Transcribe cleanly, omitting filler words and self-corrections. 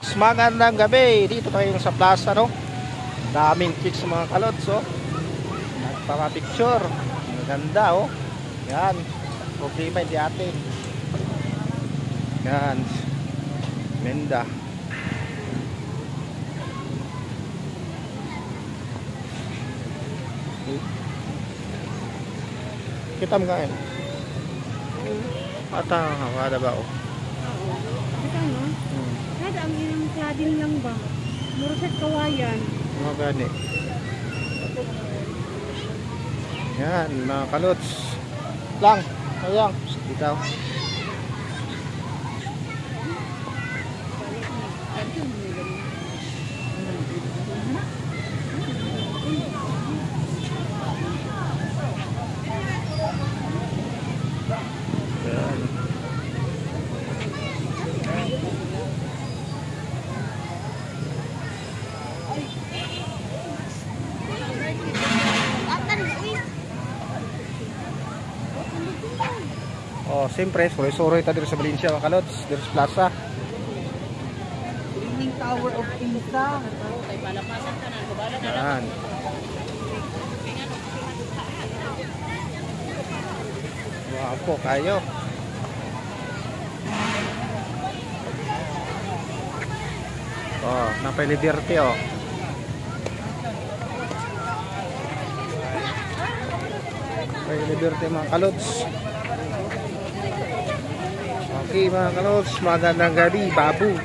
Magandang gabi, dito tayo sa plaza, no? Daming kids mga kalods, oh. Nagpapapicture. Maganda, oh. Yan. Problema hindi ate. Yan. Menda. Kita mo nga yun. Ata, wala ba, oh. Kita no? Kada ang ilang kadin lang ba? Murasat kawayan. Mga gani. Yan, mga kalots. Lang, ayang. Dito. Oh, siyempre, suroy-suroy ta dito sa Valencia, mga kalods, dito sa plaza. Leaning Tower of Pisa. Yan. Wapo kayo. Oh, napay Liberty, oh. Napay Liberty, mga kalods. Okay mga kalods, magandang gabi, babu.